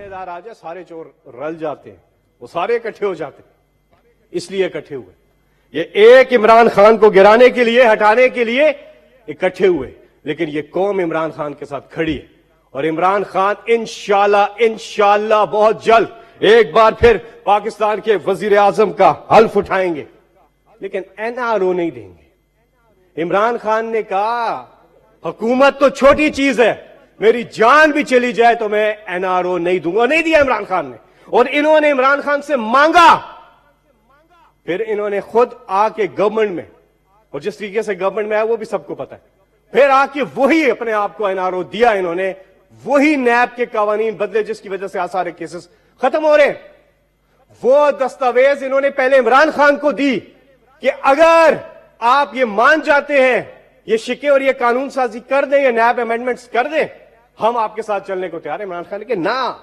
थानेदार आ जाए सारे चोर रल जाते हैं, वो सारे इकट्ठे हो जाते हैं, इसलिए इकट्ठे हुए। ये एक इमरान खान को गिराने के लिए, हटाने के लिए इकट्ठे हुए, लेकिन ये कौम इमरान खान के साथ खड़ी है और इमरान खान इंशाल्लाह बहुत जल्द एक बार फिर पाकिस्तान के वजीर आजम का हल्फ उठाएंगे, लेकिन एनआरओ नहीं देंगे। इमरान खान ने कहा हुकूमत तो छोटी चीज है, मेरी जान भी चली जाए तो मैं एनआरओ नहीं दूंगा। नहीं दिया इमरान खान ने, और इन्होंने इमरान खान से मांगा, फिर इन्होंने खुद आके गवर्नमेंट में, और जिस तरीके से गवर्नमेंट में आया वो भी सबको पता है, फिर आके वही अपने आप को एनआरओ दिया इन्होंने, वही नैब के कानून बदले जिसकी वजह से आज सारे केसेस खत्म हो रहे हैं। वो दस्तावेज इन्होंने पहले इमरान खान को दी कि अगर आप ये मान जाते हैं, ये शिके और ये कानून साजी कर दें, ये नैब अमेंडमेंट्स कर दें, हम आपके साथ चलने को तैयार है। इमरान खान ने कहा ना,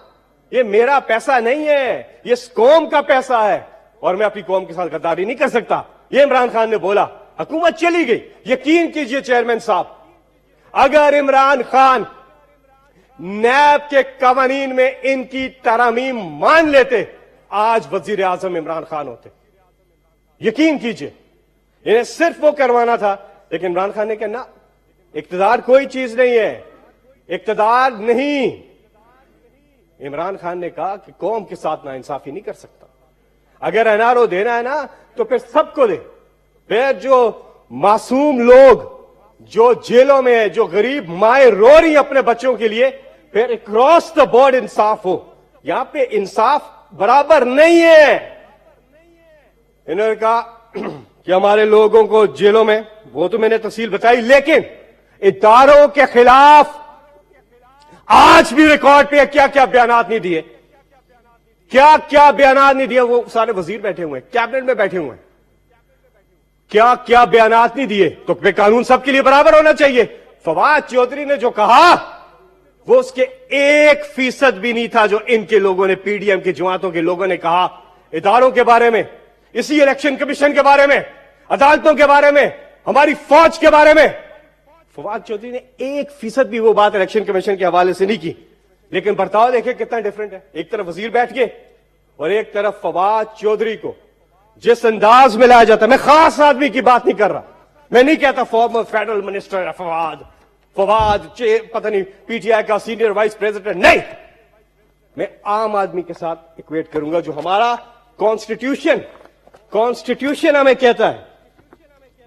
ये मेरा पैसा नहीं है, ये कौम का पैसा है और मैं अपनी कौम के साथ गद्दारी नहीं कर सकता। ये इमरान खान ने बोला, हुकूमत चली गई। यकीन कीजिए चेयरमैन साहब, अगर इमरान खान नैब के कवानीन में इनकी तरमीम मान लेते, आज वजीर आजम इमरान खान होते। यकीन कीजिए, इन्हें सिर्फ वो करवाना था, लेकिन इमरान खान ने कहा ना, इक्तदार कोई चीज नहीं है, इक्तदार नहीं। इमरान खान ने कहा कि कौम के साथ नाइंसाफी नहीं कर सकता, अगर एनआरओ देना है ना तो फिर सबको दे। फिर जो मासूम लोग जो जेलों में है, जो गरीब माए रो रही अपने बच्चों के लिए, फिर अक्रॉस द बोर्ड इंसाफ हो। यहां पे इंसाफ बराबर नहीं है। इन्होंने कहा कि हमारे लोगों को जेलों में, वो तो मैंने तफसील बताई, लेकिन इदारों के खिलाफ आज भी रिकॉर्ड पे क्या क्या बयानात नहीं दिए, क्या क्या बयानात नहीं दिए। वो सारे वजीर बैठे हुए हैं, कैबिनेट में बैठे हुए हैं, क्या क्या बयानात नहीं दिए। तो कानून सबके लिए बराबर होना चाहिए। फवाद चौधरी ने जो कहा वो उसके 1% भी नहीं था जो इनके लोगों ने, पीडीएम की जमातों के लोगों ने कहा इदारों के बारे में, इसी इलेक्शन कमीशन के बारे में, अदालतों के बारे में, हमारी फौज के बारे में। फवाद चौधरी ने 1% भी वो बात इलेक्शन कमीशन के हवाले से नहीं की। लेकिन बर्ताव देखे कितना डिफरेंट है। एक तरफ वजीर बैठ गए और एक तरफ फवाद चौधरी को जिस अंदाज में लाया जाता है, मैं खास आदमी की बात नहीं कर रहा, मैं नहीं कहता फॉर्मर फेडरल मिनिस्टर है फवाद पता नहीं पीटीआई का सीनियर वाइस प्रेसिडेंट, नहीं, मैं आम आदमी के साथ इक्वेट करूंगा। जो हमारा कॉन्स्टिट्यूशन हमें कहता है।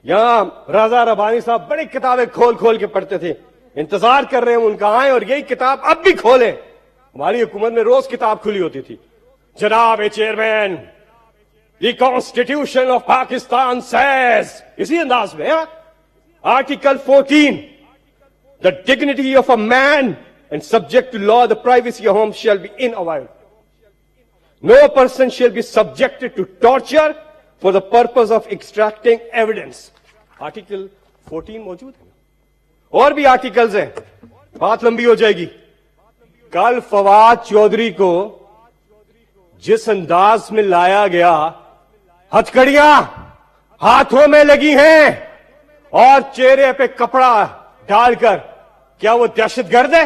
यहां राजा रबानी साहब बड़ी किताबें खोल खोल के पढ़ते थे, इंतजार कर रहे हैं उनका आए और यही किताब अब भी खोले। हमारी हुकूमत में रोज किताब खुली होती थी। जनाब chairman, the constitution of Pakistan says, इसी अंदाज में article 14, the dignity of a man and subject to law, the privacy of home shall be इनअवाइड, no person shall be subjected to torture for the purpose of extracting evidence. Article 14 मौजूद है, और भी articles हैं, बात लंबी हो जाएगी। कल फवाद चौधरी को जिस अंदाज में लाया गया, हथकड़ियां हाथों में लगी हैं और चेहरे पे कपड़ा डालकर, क्या वो दहशतगर्द है?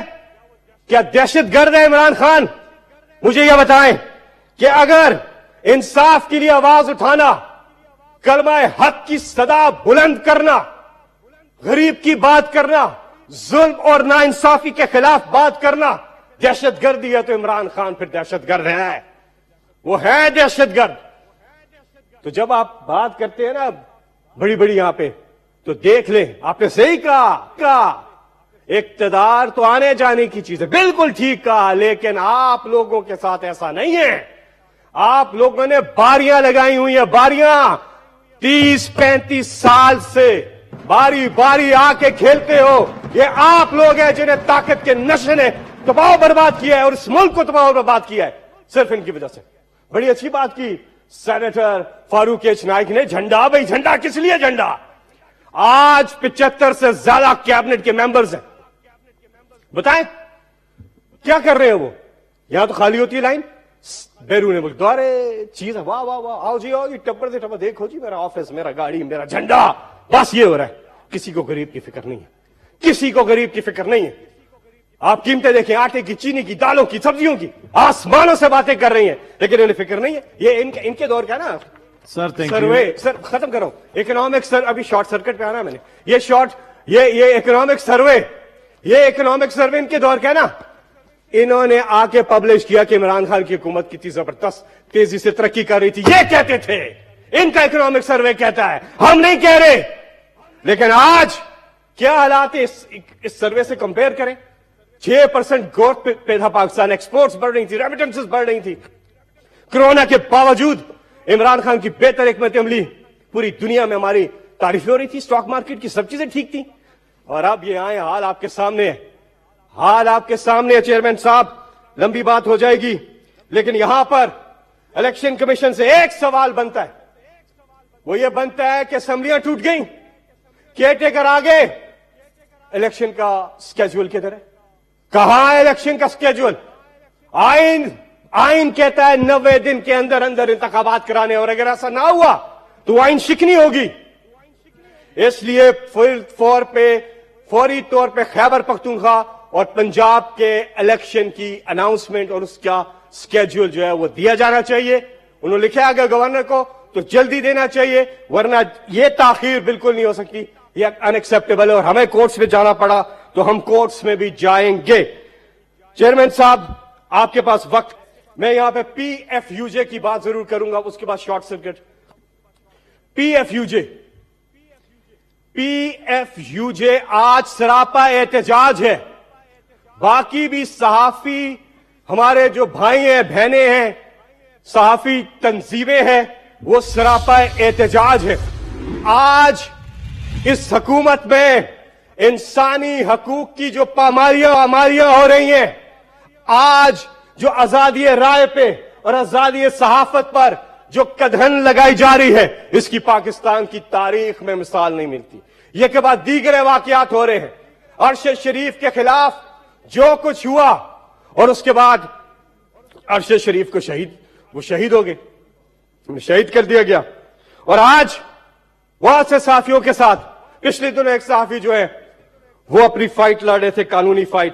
क्या दहशतगर्द है इमरान खान? मुझे यह बताएं कि अगर इंसाफ के लिए आवाज उठाना, कलमा हक की सदा बुलंद करना, गरीब की बात करना, जुल्म और नाइंसाफी के खिलाफ बात करना दहशतगर्दी है, तो इमरान खान फिर दहशतगर्द है, वो है दहशतगर्द। तो जब आप बात करते हैं ना बड़ी बड़ी यहां पे, तो देख लें, आपने सही कहा इक्तदार तो आने जाने की चीज है, बिल्कुल ठीक कहा, लेकिन आप लोगों के साथ ऐसा नहीं है। आप लोगों ने बारियां लगाई हुई है, बारियां 30-35 साल से बारी बारी आके खेलते हो। ये आप लोग हैं जिन्हें ताकत के नशे ने तबाह बर्बाद किया है और इस मुल्क को तबाह बर्बाद किया है, सिर्फ इनकी वजह से। बड़ी अच्छी बात की सेनेटर फारूक एच नाइक ने, झंडा, भाई झंडा किस लिए? झंडा आज 75 से ज्यादा कैबिनेट के मेंबर्स हैं, बताएं क्या कर रहे हैं वो? यहां तो खाली होती है लाइन, बैरून मुल्क द्वारे चीज है, वाह वाह वाह, आओ जी टप्पर से टप्पर, देखो जी मेरा ऑफिस, मेरा गाड़ी, मेरा झंडा, बस ये हो रहा है। किसी को गरीब की फिक्र नहीं है, किसी को गरीब की फिक्र नहीं है। آپ قیمتیں دیکھیں آٹے کی, چینی کی, دالوں کی, سبزیوں کی, آسمانوں سے باتیں کر رہی ہیں, لیکن انہیں فکر نہیں ہے. یہ ان کے دور کا نا سر سروے. سر ختم کرو. اکنامک ابھی شارٹ سرکٹ پہ آنا میں نے. یہ اکنامک سروے ان کے دور کا نا, انہوں نے آ کے پبلش کیا کہ عمران خان کی حکومت کتنی زبردست تیزی سے ترقی کر رہی تھی. یہ کہتے تھے, ان کا اکنامک سروے کہتا ہے, ہم نہیں کہہ رہے. لیکن آج کیا حالات ہے اس سروے سے کمپیئر کریں. 6% گروتھ پہ تھا پاکستان, ایکسپورٹس بڑھ رہی تھی, ریمیٹنسز بڑھ رہی تھی. کرونا کے باوجود عمران خان کی بہتر حکمت عملی پوری دنیا میں ہماری تعریف ہو رہی تھی. اسٹاک مارکیٹ کی سب چیزیں ٹھیک تھیں. اور اب یہ آئے, حال آپ کے سامنے ہے. حال آپ کے سامنے ہے چیئرمین صاحب. لمبی بات ہو جائے گی, لیکن یہاں پر الیکشن کمیشن سے ایک سوال بنتا ہے. وہ یہ بنتا ہے کہ اسمبلیاں ٹوٹ گئیں, کیئر ٹیکر آگے, الیکشن کا سکیجول کدھر ہے؟ کہاں ہے الیکشن کا سکیجول؟ آئین کہتا ہے 90 دن کے اندر انتخابات کرانے, اور اگر ایسا نہ ہوا تو آئین شکنی ہوگی. اس لیے فوری طور پہ خیبر پختونخوا اور پنجاب کے الیکشن کی اناؤنسمنٹ اور اس کا سکیجول جو ہے وہ دیا جانا چاہیے. انہوں نے لکھا اگر گورنر کو تو جلدی دینا چاہیے, ورنہ یہ تاخیر بالکل نہیں ہو سکتی. یہ ان ایکسپٹیبل ہے, اور ہمیں کورٹس میں جانا پڑا تو ہم کورٹس میں بھی جائیں گے. چیئرمین صاحب آپ کے پاس وقت, میں یہاں پہ پی ایف یو جے کی بات ضرور کروں گا, اس کے بعد short circuit. P F U J آج سراپا احتجاج ہے. باقی بھی صحافی ہمارے جو بھائی ہیں, بہنیں ہیں, صحافی تنظیمیں ہیں, وہ سراپا احتجاج ہے. آج اس حکومت میں انسانی حقوق کی جو پامالیاں ہو رہی ہیں, آج جو آزادی رائے پہ اور آزادی صحافت پر جو قدغن لگائی جا رہی ہے, اس کی پاکستان کی تاریخ میں مثال نہیں ملتی. یہ کے بعد دیگر واقعات ہو رہے ہیں. ارشد شریف کے خلاف جو کچھ ہوا, اور اس کے بعد ارشد شریف کو شہید ہو گئے, شہید کر دیا گیا. اور آج بہت سے صحافیوں کے ساتھ, پچھلے دنوں ایک صحافی جو ہے وہ اپنی فائٹ لڑ رہے تھے, قانونی فائٹ.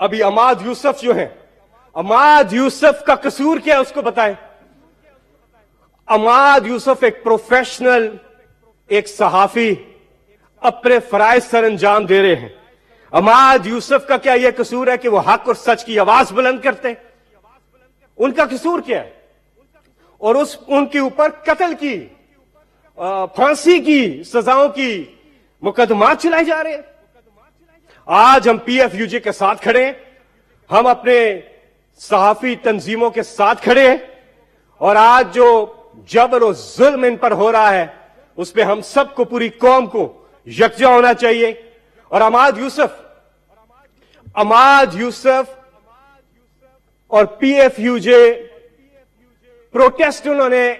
ابھی عماد یوسف جو ہیں, عماد یوسف کا قصور کیا ہے اس کو بتائیں. عماد یوسف ایک پروفیشنل, ایک صحافی, اپنے فرائض سر انجام دے رہے ہیں. عماد یوسف کا کیا یہ قصور ہے کہ وہ حق اور سچ کی آواز بلند کرتے ہیں؟ ان کا قصور کیا ہے؟ اور ان کے اوپر قتل کی, پھانسی کی سزاؤں کی مقدمات چلائے جا رہے ہیں. آج ہم پی ایف یو جے کے ساتھ کھڑے ہیں, ہم اپنے صحافی تنظیموں کے ساتھ کھڑے ہیں, اور آج جو جبر و ظلم ان پر ہو رہا ہے اس پہ ہم سب کو, پوری قوم کو یکجا ہونا چاہیے. اور عماد یوسف اور پی ایف یو جے پروٹیسٹ انہوں نے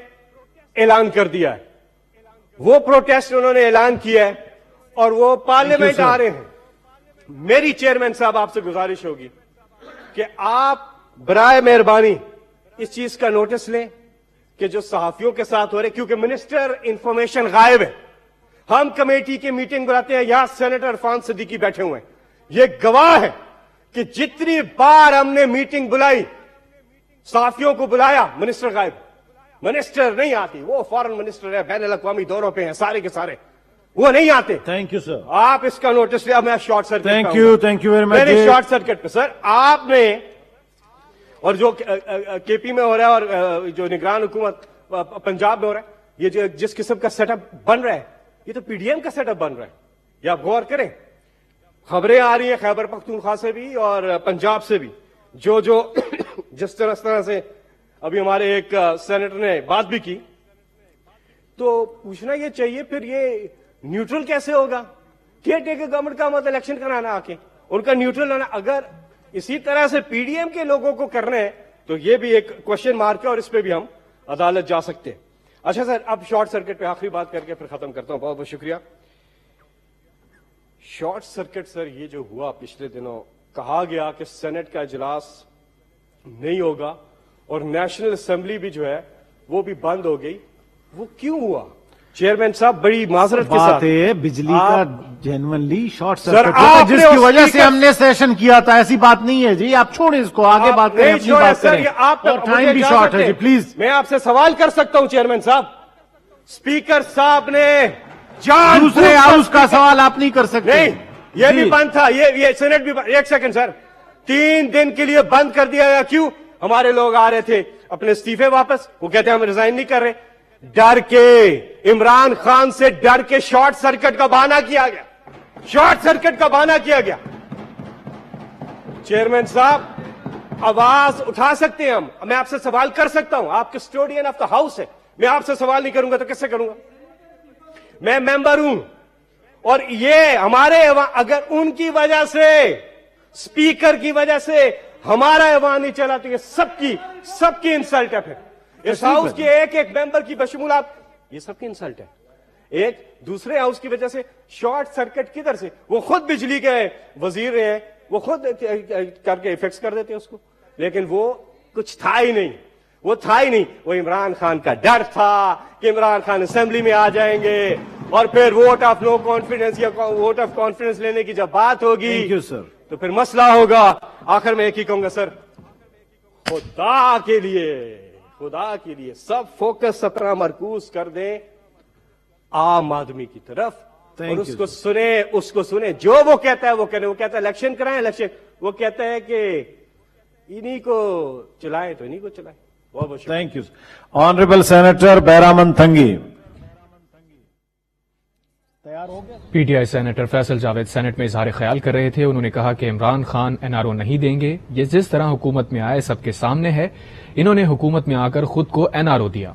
اعلان کر دیا ہے. وہ پروٹیسٹ انہوں نے اعلان کیا ہے اور وہ پارلیمنٹ آ رہے ہیں. میری چیئرمین صاحب آپ سے گزارش ہوگی کہ آپ برائے مہربانی اس چیز کا نوٹس لیں کہ جو صحافیوں کے ساتھ ہو رہے, کیونکہ منسٹر انفارمیشن غائب ہے. ہم کمیٹی کی میٹنگ بلاتے ہیں, یہاں سینیٹر عرفان صدیقی بیٹھے ہوئے ہیں, یہ گواہ ہے کہ جتنی بار ہم نے میٹنگ بلائی, صحافیوں کو بلایا, منسٹر غائب. منسٹر نہیں آتی, وہ فارن منسٹر ہے, بین الاقوامی دوروں پہ ہیں سارے کے سارے, وہ نہیں آتے. تھینک یو سر, آپ اس کا نوٹس لیا. میں short circuit, thank you very much. میرے شارٹ سرکٹ پہ سر آپ نے, اور جو کے پی میں ہو رہا ہے اور جو نگران حکومت پنجاب میں ہو رہا ہے, یہ جو جس قسم کا سیٹ اپ بن رہا ہے, یہ تو پی ڈی ایم کا سیٹ اپ بن رہا ہے. یہ آپ غور کریں, خبریں آ رہی ہیں خیبر پختونخوا سے بھی اور پنجاب سے بھی, جو جس طرح سے ابھی ہمارے ایک سینیٹر نے بات بھی کی, تو پوچھنا یہ چاہیے پھر یہ نیوٹرل کیسے ہوگا؟ کیئر ٹیکر گورنمنٹ کا مطلب الیکشن کرانا آ کے, ان کا نیوٹرل ہونا. اگر اسی طرح سے پی ڈی ایم کے لوگوں کو کرنا ہے تو یہ بھی ایک کوشچن مارک ہے, اور اس پہ بھی ہم عدالت جا سکتے ہیں. اچھا سر, اب شارٹ سرکٹ پہ آخری بات کر کے پھر ختم کرتا ہوں. بہت بہت شکریہ. شارٹ سرکٹ سر, یہ جو ہوا پچھلے دنوں, کہا گیا کہ سینٹ کا اجلاس نہیں ہوگا اور نیشنل اسمبلی بھی جو ہے وہ بھی بند ہو گئی. وہ کیوں ہوا؟ चेयरमैन साहब बड़ी माजरत के साथ बात है बिजली का जेन्युइनली शॉर्ट सर, सर्किट हुआ आपने जिसकी उस वजह से स्पीकर- हमने सेशन किया था। ऐसी बात नहीं है जी, आप छोड़ें इसको, आगे बात करें, नहीं अपनी छोड़े बात सर, करें। ये आप और टाइम भी शॉर्ट है जी, प्लीज। मैं आपसे सवाल कर सकता हूं चेयरमैन साहब। स्पीकर साहब ने जान दूसरे हाउस का सवाल आप नहीं कर सकते। नहीं, ये जी। भी बंद था, ये सेनेट भी बंद। एक सेकंड सर, 3 दिन के लिए बंद कर दिया गया। क्यों? हमारे लोग आ रहे थे अपने इस्तीफे वापस, वो कहते हैं हम रिजाइन नहीं कर रहे। डर के, इमरान खान से डर के शॉर्ट सर्किट का बहाना किया गया, शॉर्ट सर्किट का बहाना किया गया। चेयरमैन साहब आवाज उठा सकते हैं हम, मैं आपसे सवाल कर सकता हूं, आप कस्टोडियन ऑफ द हाउस है, मैं आपसे सवाल नहीं करूंगा तो किससे करूंगा? मैं मेंबर हूं और ये हमारे अगर उनकी वजह से, स्पीकर की वजह से हमारा ऐवान नहीं चला तो ये सबकी इंसल्ट है। फिर इस हाउस के एक एक मेंबर की बशमूलात ये सबकी इंसल्ट है। एक दूसरे हाउस की वजह से शॉर्ट सर्किट किधर से? वो खुद बिजली के वजीर रहे हैं, वो खुद करके फिक्स कर देते हैं उसको, लेकिन वो कुछ था ही नहीं, वो था ही नहीं। वो इमरान खान का डर था कि इमरान खान असेंबली में आ जाएंगे और फिर वोट ऑफ नो कॉन्फिडेंस या वोट ऑफ कॉन्फिडेंस लेने की जब बात होगी थैंक यू सर, तो फिर मसला होगा। आखिर में एक ही कहूंगा सर, खुदा के लिए सब फोकस अपना मरकूज कर दें आम आदमी की तरफ और उसको सुने जो वो कहता है वो कहने। वो कहता है इलेक्शन कराएं, इलेक्शन, वो कहता है कि इन्हीं को चलाएं तो इन्हीं को चलाएं। बहुत बहुत शुक्रिया। Thank you. Honourable senator Bahramand Tangi. PTI senator Faisal Javed senate में इजहार ख्याल कर रहे थे। उन्होंने कहा कि इमरान खान एनआरओ नहीं देंगे, ये जिस तरह हुकूमत में आए सबके सामने है। इन्होंने हुकूमत में आकर खुद को एनआरओ दिया।